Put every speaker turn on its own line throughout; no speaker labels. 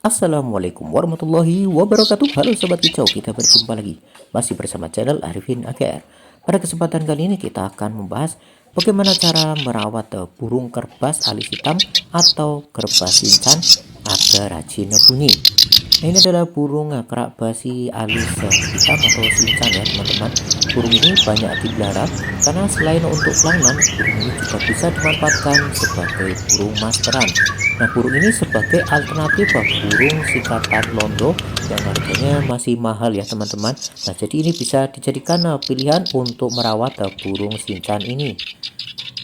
Assalamualaikum warahmatullahi wabarakatuh. Halo sobat kicau, kita berjumpa lagi masih bersama channel Arifin AKR. Pada kesempatan kali ini kita akan membahas bagaimana cara merawat burung kerbas alis hitam atau kerbas sincan agar rajin bunyi. Nah, ini adalah burung kerak basi alis hitam atau sincan ya teman-teman. Burung ini banyak dipelihara karena selain untuk pelanggan, burung ini juga bisa dimanfaatkan sebagai burung masteran. Nah, burung ini sebagai alternatif burung sikatan londo yang harganya masih mahal ya teman-teman. Nah, jadi ini bisa dijadikan pilihan untuk merawat burung sincan ini.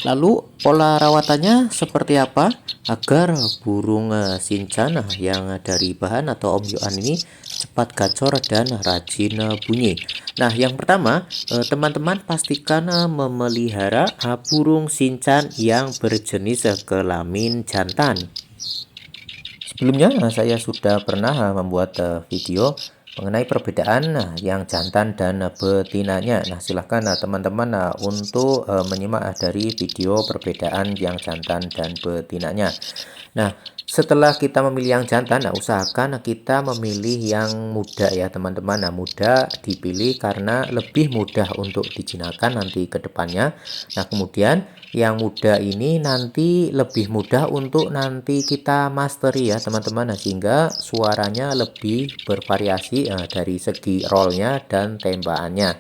Lalu pola rawatannya seperti apa agar burung sincan yang dari bahan atau ombyokan ini cepat gacor dan rajin bunyi. Nah, yang pertama teman-teman pastikan memelihara burung sincan yang berjenis kelamin jantan. Sebelumnya saya sudah pernah membuat video mengenai perbedaan yang jantan dan betinanya. Nah, silahkan teman-teman untuk menyimak dari video perbedaan yang jantan dan betinanya. Nah, setelah kita memilih yang jantan, usahakan kita memilih yang muda ya teman-teman. Nah, muda dipilih karena lebih mudah untuk dijinakkan nanti ke depannya. Nah, kemudian yang muda ini nanti lebih mudah untuk nanti kita mastery ya teman-teman. Nah, sehingga suaranya lebih bervariasi dari segi rollnya dan tembakannya.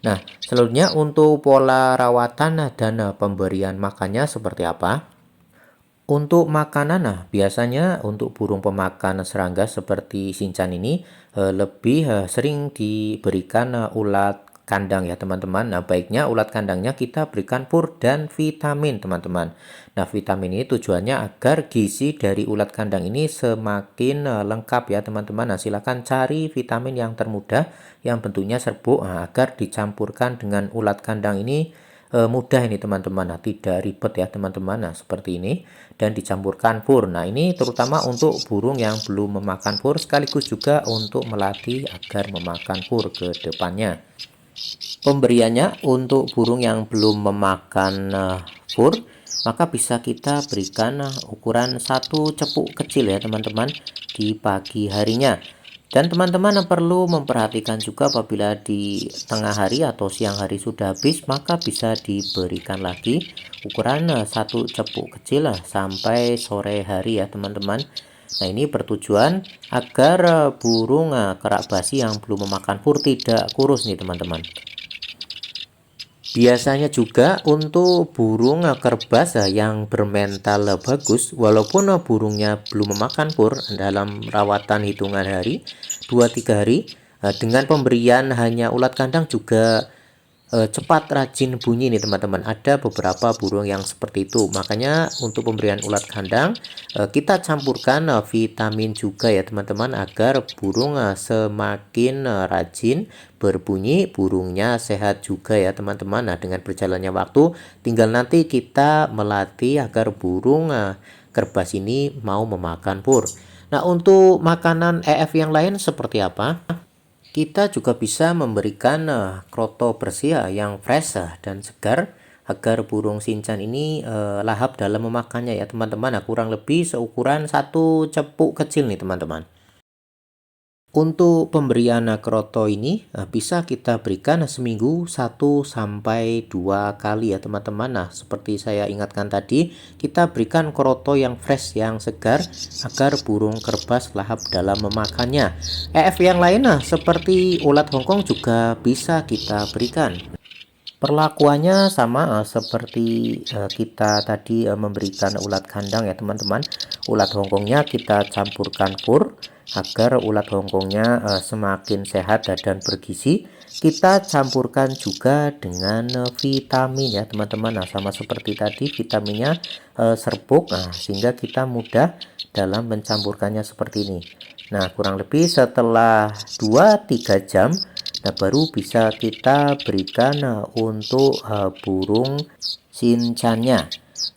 Nah, selanjutnya untuk pola rawatan dan pemberian makannya seperti apa? Untuk makanan, biasanya untuk burung pemakan serangga seperti sincan ini lebih sering diberikan ulat kandang ya teman-teman. Nah, baiknya ulat kandangnya kita berikan pur dan vitamin teman-teman. Nah, vitamin ini tujuannya agar gizi dari ulat kandang ini semakin lengkap ya teman-teman. Nah, silakan cari vitamin yang termudah yang bentuknya serbuk agar dicampurkan dengan ulat kandang ini mudah ini teman-teman. Nah, tidak ribet ya teman-teman. Nah, seperti ini dan dicampurkan pur. Nah, ini terutama untuk burung yang belum memakan pur sekaligus juga untuk melatih agar memakan pur ke depannya. Pemberiannya untuk burung yang belum memakan pur, maka bisa kita berikan ukuran satu cepuk kecil ya teman-teman di pagi harinya. Dan teman-teman perlu memperhatikan juga apabila di tengah hari atau siang hari sudah habis, maka bisa diberikan lagi ukuran satu cepuk kecil sampai sore hari ya teman-teman. Nah, ini bertujuan agar burung kerak basi yang belum memakan pur tidak kurus nih teman-teman. Biasanya juga untuk burung kerbas yang bermental bagus, walaupun burungnya belum memakan pur dalam rawatan hitungan hari 2-3 hari, dengan pemberian hanya ulat kandang juga cepat rajin bunyi nih teman-teman. Ada beberapa burung yang seperti itu, makanya untuk pemberian ulat kandang kita campurkan vitamin juga ya teman-teman agar burung semakin rajin berbunyi, burungnya sehat juga ya teman-teman. Nah, dengan berjalannya waktu tinggal nanti kita melatih agar burung kerbas ini mau memakan pur. Nah, untuk makanan EF yang lain seperti apa? Kita juga bisa memberikan kroto bersih yang fresh dan segar agar burung sincan ini lahap dalam memakannya ya teman-teman. Nah, kurang lebih seukuran satu cepuk kecil nih teman-teman. Untuk pemberian kroto ini bisa kita berikan seminggu 1-2 kali ya teman-teman. Nah, seperti saya ingatkan tadi, kita berikan kroto yang fresh yang segar agar burung kerbas lahap dalam memakannya. EF yang lain seperti ulat Hongkong juga bisa kita berikan. Perlakuannya sama seperti kita tadi memberikan ulat kandang ya teman-teman. Ulat Hongkongnya kita campurkan pur agar ulat Hongkongnya semakin sehat dan bergizi. Kita campurkan juga dengan vitamin ya teman-teman. Nah, sama seperti tadi vitaminnya serbuk, sehingga kita mudah dalam mencampurkannya seperti ini. Nah, kurang lebih setelah 2-3 jam, nah baru bisa kita berikan untuk burung sincannya.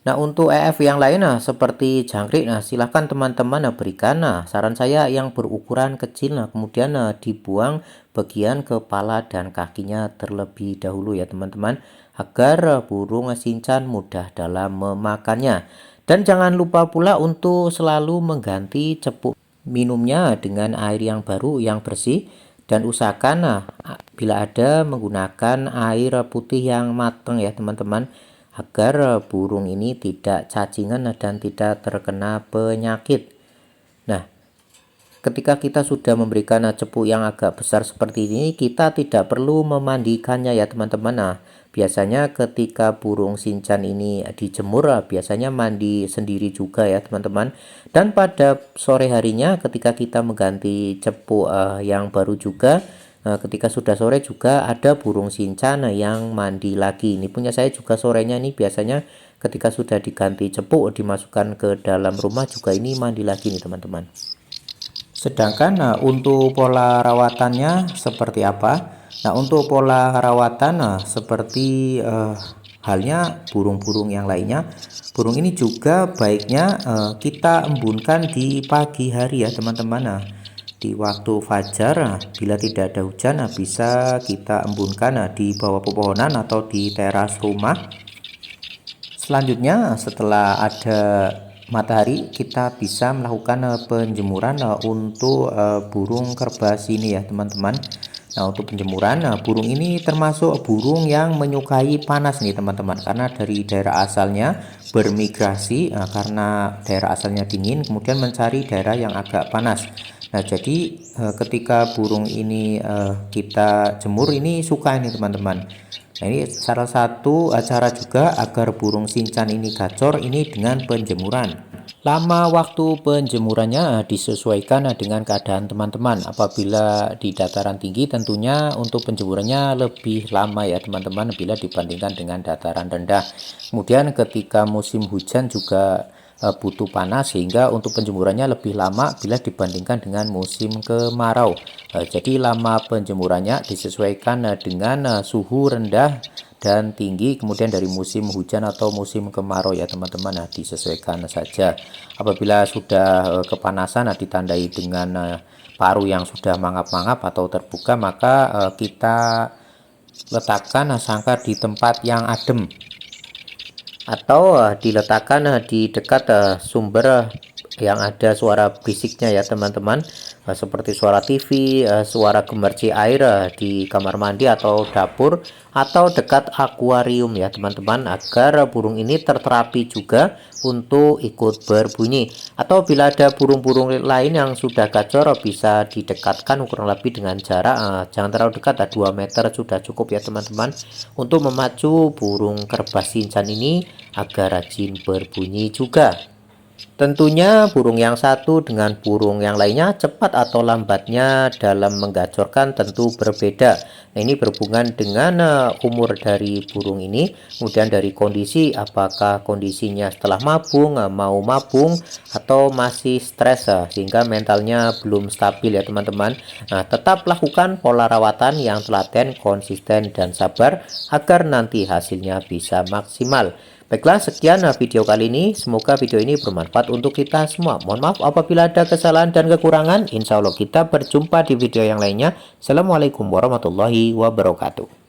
Nah, untuk EF yang lain seperti jangkrik, silahkan teman-teman berikan. Saran saya yang berukuran kecil, kemudian dibuang bagian kepala dan kakinya terlebih dahulu ya teman-teman, agar burung sincan mudah dalam memakannya. Dan jangan lupa pula untuk selalu mengganti cepuk minumnya dengan air yang baru yang bersih, dan usahakan bila ada menggunakan air putih yang matang ya teman-teman, agar burung ini tidak cacingan dan tidak terkena penyakit. Nah, ketika kita sudah memberikan cepu yang agak besar seperti ini, kita tidak perlu memandikannya ya teman-teman. Nah, biasanya ketika burung sinchan ini dijemur, biasanya mandi sendiri juga ya teman-teman. Dan pada sore harinya ketika kita mengganti cepu yang baru juga, ketika sudah sore juga ada burung sinchan yang mandi lagi. Ini punya saya juga sorenya nih, biasanya ketika sudah diganti cepu dimasukkan ke dalam rumah juga ini mandi lagi nih teman-teman. Sedangkan untuk pola rawatannya seperti apa? Nah, untuk pola rawatan seperti halnya burung-burung yang lainnya, burung ini juga baiknya kita embunkan di pagi hari ya teman-teman. Nah, di waktu fajar, bila tidak ada hujan, bisa kita embunkan di bawah pepohonan atau di teras rumah. Selanjutnya, setelah ada matahari, kita bisa melakukan penjemuran untuk burung kerbas ini ya teman-teman. Nah, untuk penjemuran, burung ini termasuk burung yang menyukai panas nih teman-teman, karena dari daerah asalnya bermigrasi karena daerah asalnya dingin, kemudian mencari daerah yang agak panas. Nah, jadi ketika burung ini kita jemur, ini suka ini teman-teman. Nah, ini salah satu cara juga agar burung sinchan ini gacor ini dengan penjemuran. Lama waktu penjemurannya disesuaikan dengan keadaan teman-teman. Apabila di dataran tinggi tentunya untuk penjemurannya lebih lama ya teman-teman bila dibandingkan dengan dataran rendah. Kemudian ketika musim hujan juga butuh panas, sehingga untuk penjemurannya lebih lama bila dibandingkan dengan musim kemarau. Jadi lama penjemurannya disesuaikan dengan suhu rendah dan tinggi, kemudian dari musim hujan atau musim kemarau ya teman-teman. Nah, disesuaikan saja. Apabila sudah kepanasan ditandai dengan paru yang sudah mangap-mangap atau terbuka, maka kita letakkan sangkar di tempat yang adem, atau diletakkan di dekat sumber yang ada suara berisiknya ya teman-teman, seperti suara TV, suara gemerci air di kamar mandi atau dapur, atau dekat akuarium ya teman-teman, agar burung ini terterapi juga untuk ikut berbunyi. Atau bila ada burung-burung lain yang sudah gacor, bisa didekatkan kurang lebih dengan jarak jangan terlalu dekat, 2 meter sudah cukup ya teman-teman, untuk memacu burung kerbas sinchan ini agar rajin berbunyi juga. Tentunya burung yang satu dengan burung yang lainnya cepat atau lambatnya dalam menggacorkan tentu berbeda. Nah, ini berhubungan dengan umur dari burung ini, kemudian dari kondisi, apakah kondisinya setelah mabung, mau mabung, atau masih stres sehingga mentalnya belum stabil ya teman-teman. Nah, tetap lakukan pola rawatan yang telaten, konsisten, dan sabar agar nanti hasilnya bisa maksimal. Baiklah, sekian video kali ini. Semoga video ini bermanfaat untuk kita semua. Mohon maaf apabila ada kesalahan dan kekurangan. Insya Allah kita berjumpa di video yang lainnya. Assalamualaikum warahmatullahi wabarakatuh.